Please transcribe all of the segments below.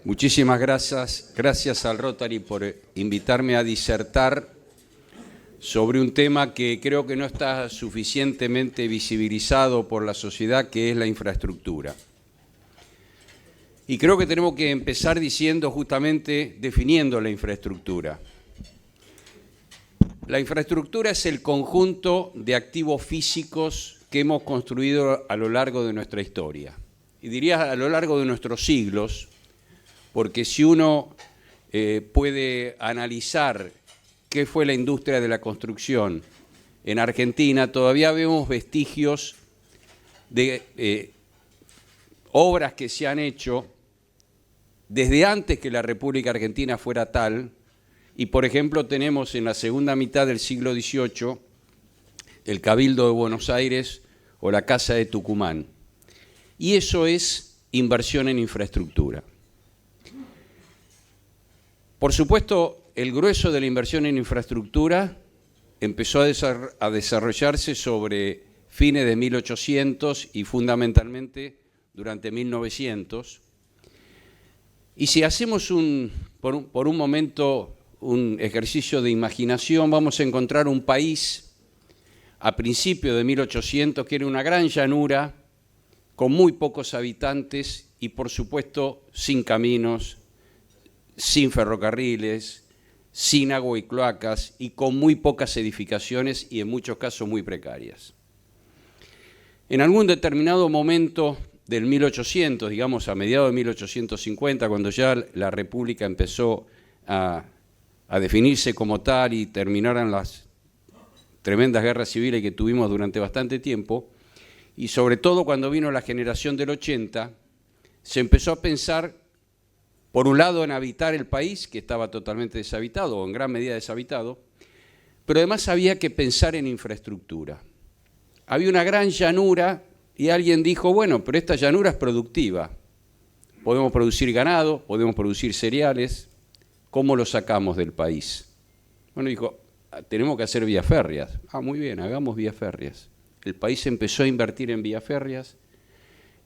Muchísimas gracias. Gracias al Rotary por invitarme a disertar sobre un tema que creo que no está suficientemente visibilizado por la sociedad, que es la infraestructura. Y creo que tenemos que empezar diciendo justamente, definiendo la infraestructura. La infraestructura es el conjunto de activos físicos que hemos construido a lo largo de nuestra historia. Y diría a lo largo de nuestros siglos, porque si uno puede analizar qué fue la industria de la construcción en Argentina, todavía vemos vestigios de obras que se han hecho desde antes que la República Argentina fuera tal. Y, por ejemplo, tenemos en la segunda mitad del siglo XVIII el Cabildo de Buenos Aires o la Casa de Tucumán. Y eso es inversión en infraestructura. Por supuesto, el grueso de la inversión en infraestructura empezó a desarrollarse sobre fines de 1800 y fundamentalmente durante 1900. Y si hacemos por un momento un ejercicio de imaginación, vamos a encontrar un país a principios de 1800 que era una gran llanura, con muy pocos habitantes y, por supuesto, sin caminos, sin ferrocarriles, sin agua y cloacas y con muy pocas edificaciones y en muchos casos muy precarias. En algún determinado momento del 1800, digamos a mediados de 1850, cuando ya la República empezó a definirse como tal y terminaran las tremendas guerras civiles que tuvimos durante bastante tiempo, y sobre todo cuando vino la generación del 80, se empezó a pensar, por un lado, en habitar el país, que estaba totalmente deshabitado, o en gran medida deshabitado, pero además había que pensar en infraestructura. Había una gran llanura y alguien dijo, bueno, pero esta llanura es productiva. Podemos producir ganado, podemos producir cereales. ¿Cómo lo sacamos del país? Bueno, dijo, tenemos que hacer vías férreas. Ah, muy bien, hagamos vías férreas. El país empezó a invertir en vías férreas,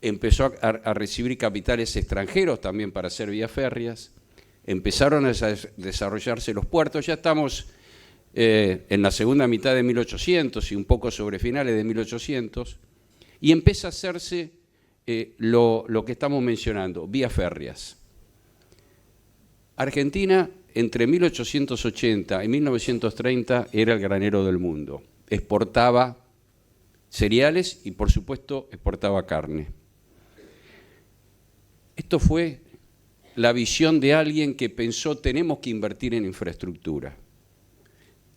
empezó a recibir capitales extranjeros también para hacer vías férreas, empezaron a desarrollarse los puertos, ya estamos en la segunda mitad de 1800 y un poco sobre finales de 1800, y empieza a hacerse lo que estamos mencionando, vías férreas. Argentina, entre 1880 y 1930, era el granero del mundo. Exportaba cereales y, por supuesto, exportaba carne. Esto fue la visión de alguien que pensó, tenemos que invertir en infraestructura.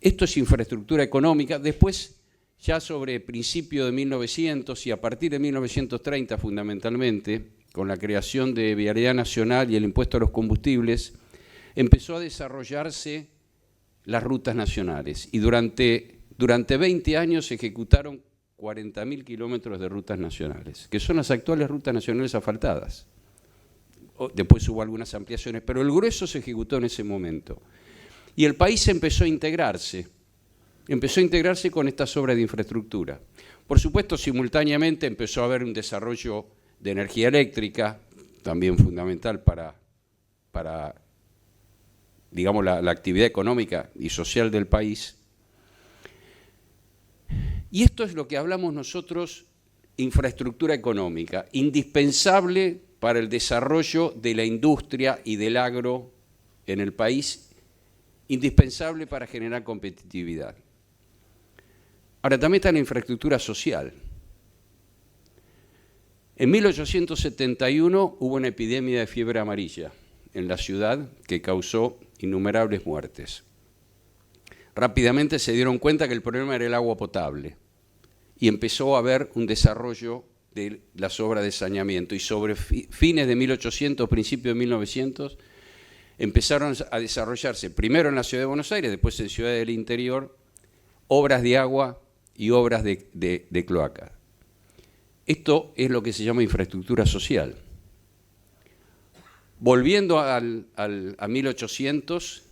Esto es infraestructura económica. Después, ya sobre principio de 1900 y a partir de 1930 fundamentalmente, con la creación de Vialidad Nacional y el impuesto a los combustibles, empezó a desarrollarse las rutas nacionales. Y durante 20 años se ejecutaron 40.000 kilómetros de rutas nacionales, que son las actuales rutas nacionales asfaltadas. Después hubo algunas ampliaciones, pero el grueso se ejecutó en ese momento. Y el país empezó a integrarse con estas obras de infraestructura. Por supuesto, simultáneamente empezó a haber un desarrollo de energía eléctrica, también fundamental para digamos, la actividad económica y social del país. Y esto es lo que hablamos nosotros, infraestructura económica, indispensable para el desarrollo de la industria y del agro en el país, indispensable para generar competitividad. Ahora, también está la infraestructura social. En 1871 hubo una epidemia de fiebre amarilla en la ciudad que causó innumerables muertes. Rápidamente se dieron cuenta que el problema era el agua potable y empezó a haber un desarrollo de las obras de saneamiento. Y sobre fines de 1800, principios de 1900, empezaron a desarrollarse, primero en la ciudad de Buenos Aires, después en ciudades del interior, obras de agua y obras de cloaca. Esto es lo que se llama infraestructura social. Volviendo a 1800,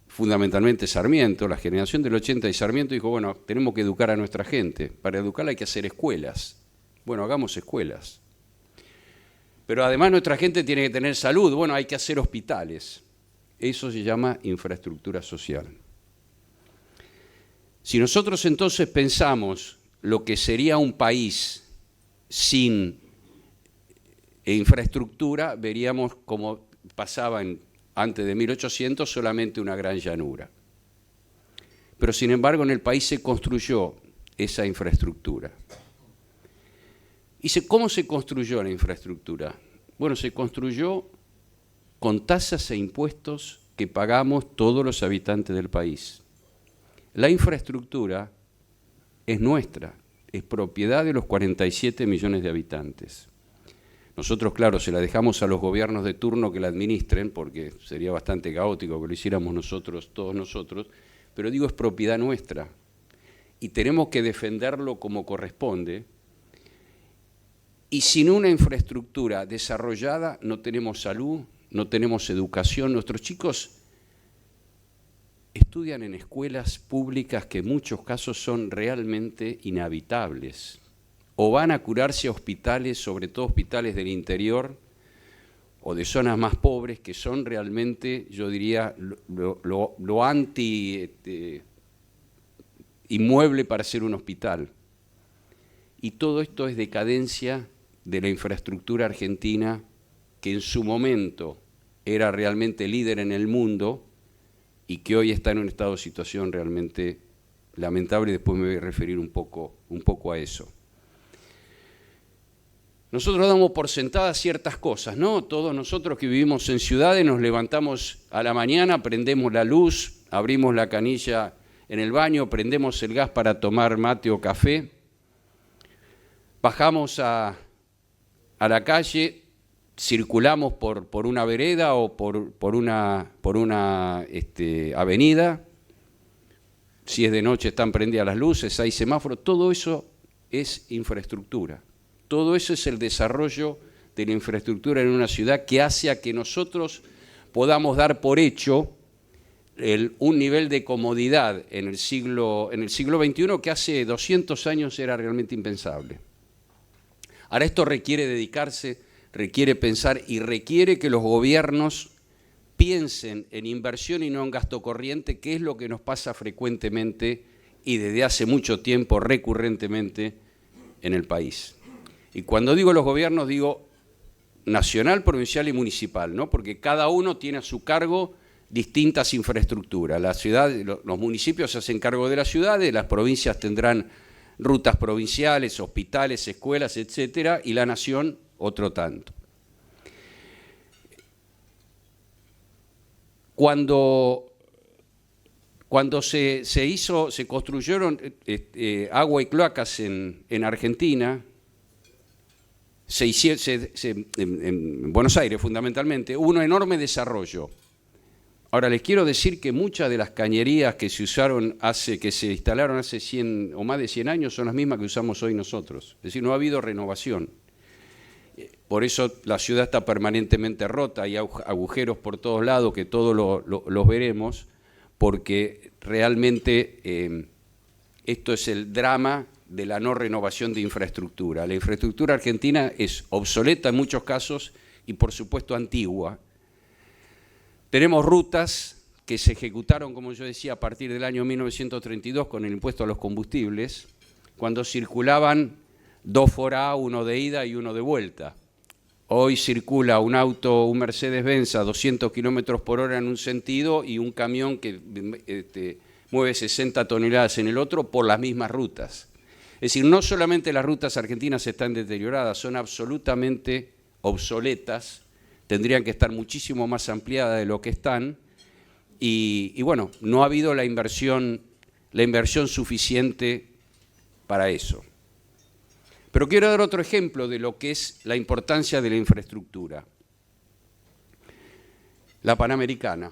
fundamentalmente Sarmiento, la generación del 80 y Sarmiento dijo, bueno, tenemos que educar a nuestra gente. Para educarla hay que hacer escuelas. Bueno, hagamos escuelas. Pero además nuestra gente tiene que tener salud. Bueno, hay que hacer hospitales. Eso se llama infraestructura social. Si nosotros entonces pensamos lo que sería un país sin infraestructura, veríamos como pasaba antes de 1800 solamente una gran llanura. Pero sin embargo en el país se construyó esa infraestructura. ¿Y cómo se construyó la infraestructura? Bueno, se construyó con tasas e impuestos que pagamos todos los habitantes del país. La infraestructura es nuestra, es propiedad de los 47 millones de habitantes. Nosotros, claro, se la dejamos a los gobiernos de turno que la administren, porque sería bastante caótico que lo hiciéramos nosotros, todos nosotros, pero digo, es propiedad nuestra. Y tenemos que defenderlo como corresponde. Y sin una infraestructura desarrollada no tenemos salud, no tenemos educación. Nuestros chicos estudian en escuelas públicas que en muchos casos son realmente inhabitables. O van a curarse a hospitales, sobre todo hospitales del interior o de zonas más pobres, que son realmente, yo diría, lo inmueble para ser un hospital. Y todo esto es decadencia de la infraestructura argentina, que en su momento era realmente líder en el mundo y que hoy está en un estado de situación realmente lamentable, y después me voy a referir un poco a eso. Nosotros damos por sentadas ciertas cosas, ¿no? Todos nosotros que vivimos en ciudades nos levantamos a la mañana, prendemos la luz, abrimos la canilla en el baño, prendemos el gas para tomar mate o café, bajamos a la calle, circulamos por una vereda o por una avenida, si es de noche están prendidas las luces, hay semáforos, todo eso es infraestructura. Todo eso es el desarrollo de la infraestructura en una ciudad que hace a que nosotros podamos dar por hecho un nivel de comodidad en el siglo XXI que hace 200 años era realmente impensable. Ahora esto requiere dedicarse, requiere pensar y requiere que los gobiernos piensen en inversión y no en gasto corriente, que es lo que nos pasa frecuentemente y desde hace mucho tiempo recurrentemente en el país. Y cuando digo los gobiernos, digo nacional, provincial y municipal, ¿no? Porque cada uno tiene a su cargo distintas infraestructuras. La ciudad, los municipios se hacen cargo de las ciudades, las provincias tendrán rutas provinciales, hospitales, escuelas, etcétera, y la nación otro tanto. Cuando se construyeron agua y cloacas en Argentina, en Buenos Aires fundamentalmente, hubo un enorme desarrollo. Ahora les quiero decir que muchas de las cañerías que se instalaron hace 100 o más de 100 años son las mismas que usamos hoy nosotros. Es decir, no ha habido renovación. Por eso la ciudad está permanentemente rota, hay agujeros por todos lados que todos los veremos, porque realmente esto es el drama de la no renovación de infraestructura. La infraestructura argentina es obsoleta en muchos casos y por supuesto antigua. Tenemos rutas que se ejecutaron, como yo decía, a partir del año 1932 con el impuesto a los combustibles, cuando circulaban 2 FORA, uno de ida y uno de vuelta. Hoy circula un auto, un Mercedes-Benz a 200 kilómetros por hora en un sentido y un camión que mueve 60 toneladas en el otro por las mismas rutas. Es decir, no solamente las rutas argentinas están deterioradas, son absolutamente obsoletas, tendrían que estar muchísimo más ampliadas de lo que están, y bueno, no ha habido la inversión suficiente para eso. Pero quiero dar otro ejemplo de lo que es la importancia de la infraestructura. La Panamericana.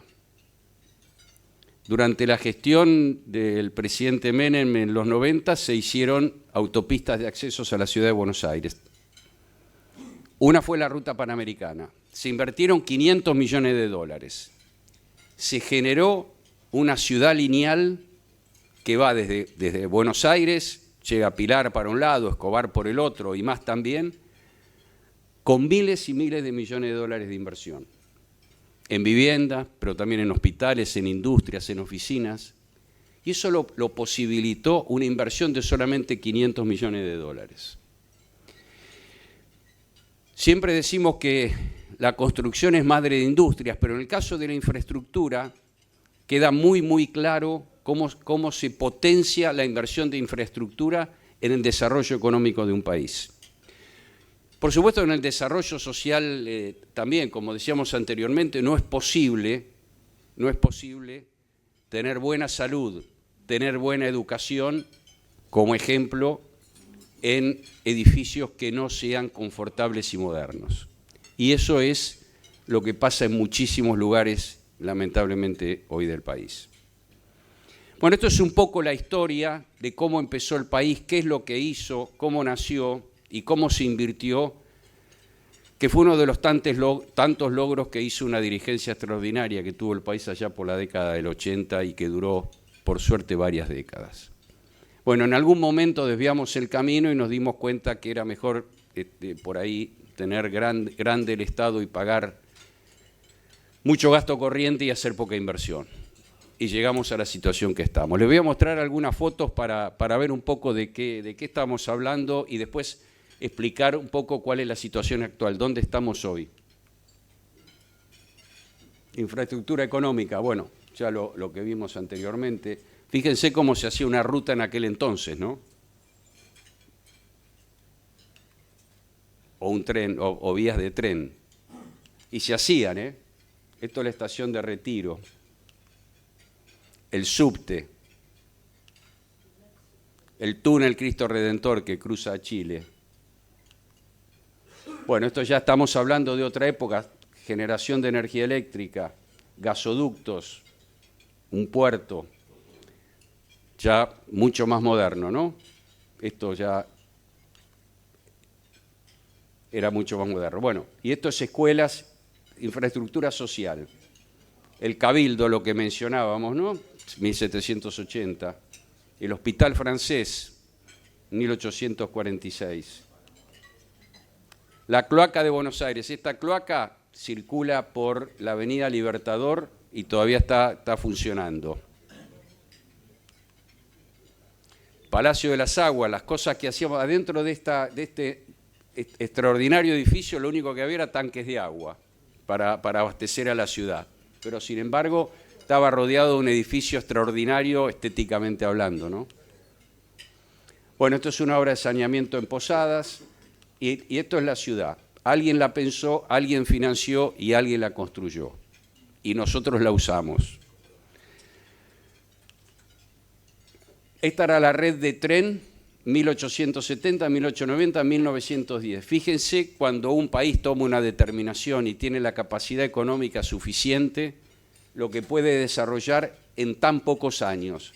Durante la gestión del presidente Menem en los 90 se hicieron autopistas de accesos a la ciudad de Buenos Aires. Una fue la ruta Panamericana. Se invirtieron 500 millones de dólares. Se generó una ciudad lineal que va desde Buenos Aires, llega a Pilar para un lado, Escobar por el otro y más también, con miles y miles de millones de dólares de inversión, en viviendas, pero también en hospitales, en industrias, en oficinas, y eso lo posibilitó una inversión de solamente 500 millones de dólares. Siempre decimos que la construcción es madre de industrias, pero en el caso de la infraestructura queda muy, muy claro cómo se potencia la inversión de infraestructura en el desarrollo económico de un país. Por supuesto, en el desarrollo social también, como decíamos anteriormente, no es posible tener buena salud, tener buena educación, como ejemplo, en edificios que no sean confortables y modernos. Y eso es lo que pasa en muchísimos lugares, lamentablemente, hoy del país. Bueno, esto es un poco la historia de cómo empezó el país, qué es lo que hizo, cómo nació y cómo se invirtió, que fue uno de los tantos logros que hizo una dirigencia extraordinaria que tuvo el país allá por la década del 80 y que duró, por suerte, varias décadas. Bueno, en algún momento desviamos el camino y nos dimos cuenta que era mejor por ahí tener grande el Estado y pagar mucho gasto corriente y hacer poca inversión. Y llegamos a la situación que estamos. Les voy a mostrar algunas fotos para ver un poco de qué estamos hablando y después explicar un poco cuál es la situación actual, dónde estamos hoy. Infraestructura económica, bueno, ya lo que vimos anteriormente. Fíjense cómo se hacía una ruta en aquel entonces, ¿no? O un tren, o vías de tren. Y se hacían, ¿eh? Esto es la estación de Retiro. El subte. El túnel Cristo Redentor que cruza a Chile. Bueno, esto ya estamos hablando de otra época. Generación de energía eléctrica, gasoductos, un puerto. Ya mucho más moderno, ¿no? Esto ya era mucho más moderno. Bueno, y esto es escuelas, infraestructura social. El Cabildo, lo que mencionábamos, ¿no? 1780. El Hospital Francés, 1846. La cloaca de Buenos Aires. Esta cloaca circula por la Avenida Libertador y todavía está funcionando. Palacio de las Aguas, las cosas que hacíamos adentro de este extraordinario edificio, lo único que había era tanques de agua para abastecer a la ciudad. Pero sin embargo, estaba rodeado de un edificio extraordinario estéticamente hablando, ¿no? Bueno, esto es una obra de saneamiento en Posadas y esto es la ciudad. Alguien la pensó, alguien financió y alguien la construyó. Y nosotros la usamos. Esta era la red de tren 1870, 1890, 1910. Fíjense cuando un país toma una determinación y tiene la capacidad económica suficiente, lo que puede desarrollar en tan pocos años.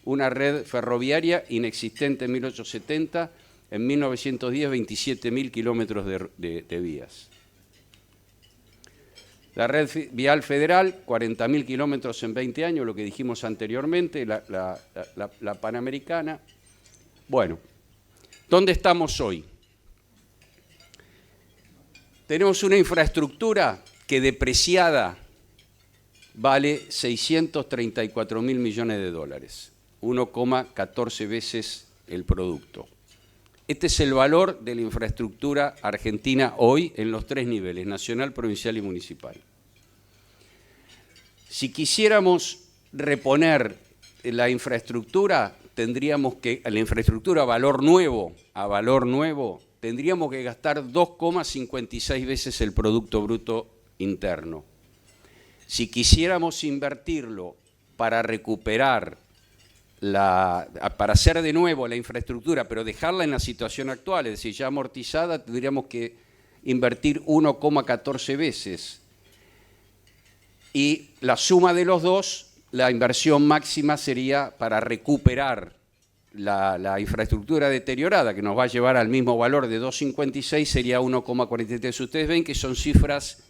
Una red ferroviaria inexistente en 1870, en 1910 27.000 kilómetros de vías. La red vial federal, 40.000 kilómetros en 20 años, lo que dijimos anteriormente, la Panamericana. Bueno, ¿dónde estamos hoy? Tenemos una infraestructura que depreciada vale 634.000 millones de dólares, 1,14 veces el producto. Este es el valor de la infraestructura argentina hoy en los tres niveles, nacional, provincial y municipal. Si quisiéramos reponer la infraestructura, tendríamos que, la infraestructura a valor nuevo, tendríamos que gastar 2,56 veces el Producto Bruto Interno. Si quisiéramos invertirlo para recuperar, para hacer de nuevo la infraestructura, pero dejarla en la situación actual, es decir, ya amortizada, tendríamos que invertir 1,14 veces. Y la suma de los dos, la inversión máxima sería para recuperar la infraestructura deteriorada, que nos va a llevar al mismo valor de 2,56, sería 1,43. Ustedes ven que son cifras,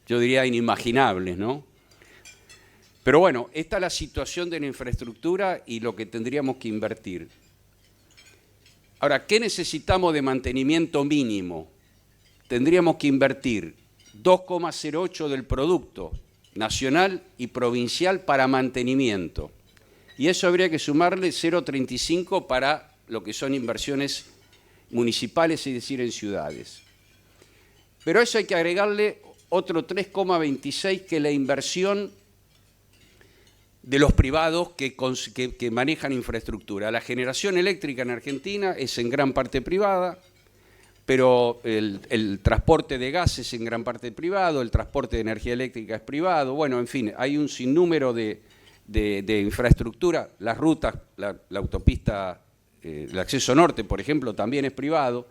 yo diría, inimaginables, ¿no? Pero bueno, esta es la situación de la infraestructura y lo que tendríamos que invertir. Ahora, ¿qué necesitamos de mantenimiento mínimo? tendríamos que invertir 2,08 del producto nacional y provincial para mantenimiento. Y eso habría que sumarle 0,35 para lo que son inversiones municipales, es decir, en ciudades. Pero a eso hay que agregarle otro 3,26, que es la inversión de los privados que manejan infraestructura. La generación eléctrica en Argentina es en gran parte privada, pero el transporte de gas es en gran parte privado, el transporte de energía eléctrica es privado, bueno, en fin, hay un sinnúmero de infraestructura, las rutas, la autopista, el acceso norte, por ejemplo, también es privado.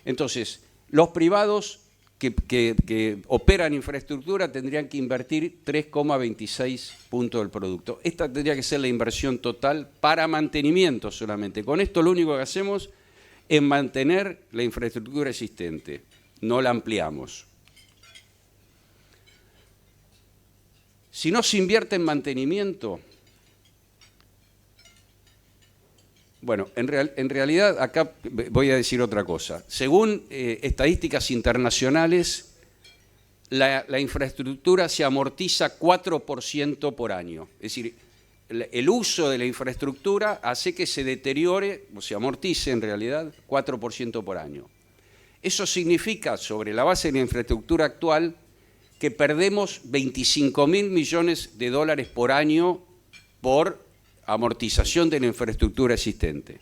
Entonces, los privados que operan infraestructura tendrían que invertir 3,26 puntos del producto. Esta tendría que ser la inversión total para mantenimiento solamente. Con esto lo único que hacemos es mantener la infraestructura existente, no la ampliamos. Si no se invierte en mantenimiento, bueno, en realidad acá voy a decir otra cosa. Según estadísticas internacionales, la infraestructura se amortiza 4% por año. Es decir, el uso de la infraestructura hace que se deteriore, o se amortice en realidad, 4% por año. Eso significa, sobre la base de la infraestructura actual, que perdemos 25.000 millones de dólares por año por amortización de la infraestructura existente.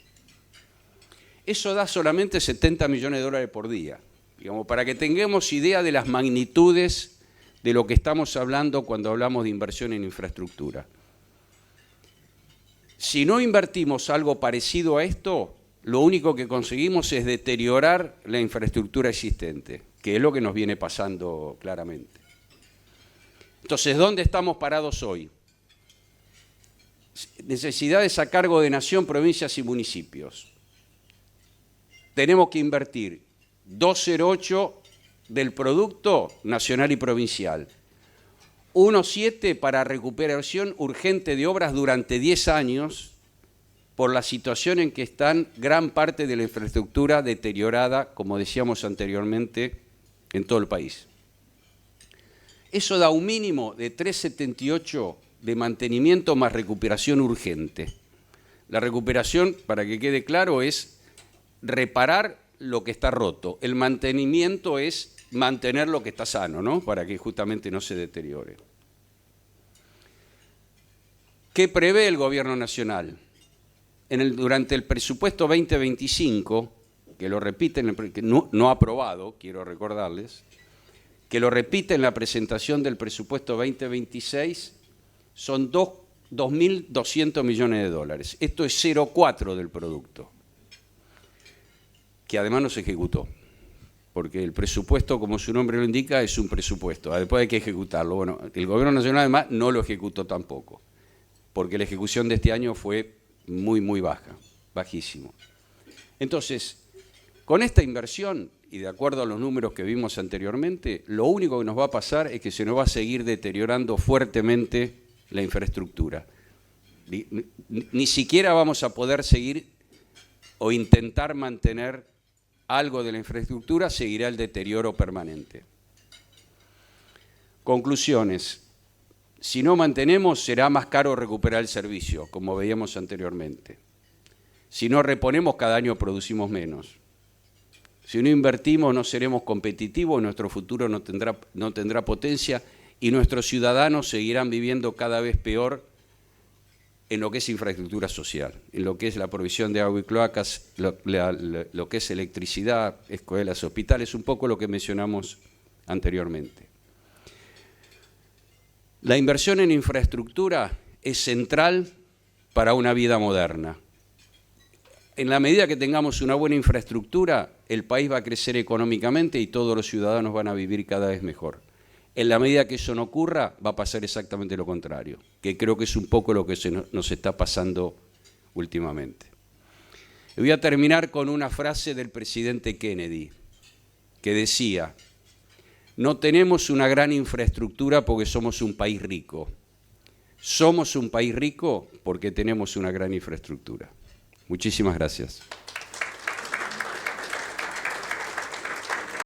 Eso da solamente 70 millones de dólares por día, digamos, para que tengamos idea de las magnitudes de lo que estamos hablando cuando hablamos de inversión en infraestructura. Si no invertimos algo parecido a esto, lo único que conseguimos es deteriorar la infraestructura existente, que es lo que nos viene pasando claramente. Entonces, ¿dónde estamos parados hoy? Necesidades a cargo de nación, provincias y municipios. Tenemos que invertir 2,08 del producto nacional y provincial. 1,7 para recuperación urgente de obras durante 10 años por la situación en que están gran parte de la infraestructura deteriorada, como decíamos anteriormente, en todo el país. Eso da un mínimo de 3,78 de mantenimiento más recuperación urgente. La recuperación, para que quede claro, es reparar lo que está roto. El mantenimiento es mantener lo que está sano, ¿no? Para que justamente no se deteriore. ¿Qué prevé el Gobierno Nacional? Durante el presupuesto 2025, que lo repiten, que no aprobado, quiero recordarles, que lo repite en la presentación del presupuesto 2026, son 2.200 millones de dólares. Esto es 0,4 del producto, que además no se ejecutó, porque el presupuesto, como su nombre lo indica, es un presupuesto. Después hay que ejecutarlo. Bueno, el Gobierno Nacional además no lo ejecutó tampoco, porque la ejecución de este año fue muy, muy baja, bajísimo. Entonces, con esta inversión, y de acuerdo a los números que vimos anteriormente, lo único que nos va a pasar es que se nos va a seguir deteriorando fuertemente la infraestructura. Ni siquiera vamos a poder seguir o intentar mantener algo de la infraestructura, seguirá el deterioro permanente. Conclusiones. Si no mantenemos, será más caro recuperar el servicio, como veíamos anteriormente. Si no reponemos, cada año producimos menos. Si no invertimos, no seremos competitivos, nuestro futuro no tendrá potencia y nuestros ciudadanos seguirán viviendo cada vez peor en lo que es infraestructura social, en lo que es la provisión de agua y cloacas, lo que es electricidad, escuelas, hospitales, un poco lo que mencionamos anteriormente. La inversión en infraestructura es central para una vida moderna. En la medida que tengamos una buena infraestructura, el país va a crecer económicamente y todos los ciudadanos van a vivir cada vez mejor. En la medida que eso no ocurra, va a pasar exactamente lo contrario, que creo que es un poco lo que nos está pasando últimamente. Y voy a terminar con una frase del presidente Kennedy, que decía: no tenemos una gran infraestructura porque somos un país rico. Somos un país rico porque tenemos una gran infraestructura. Muchísimas gracias.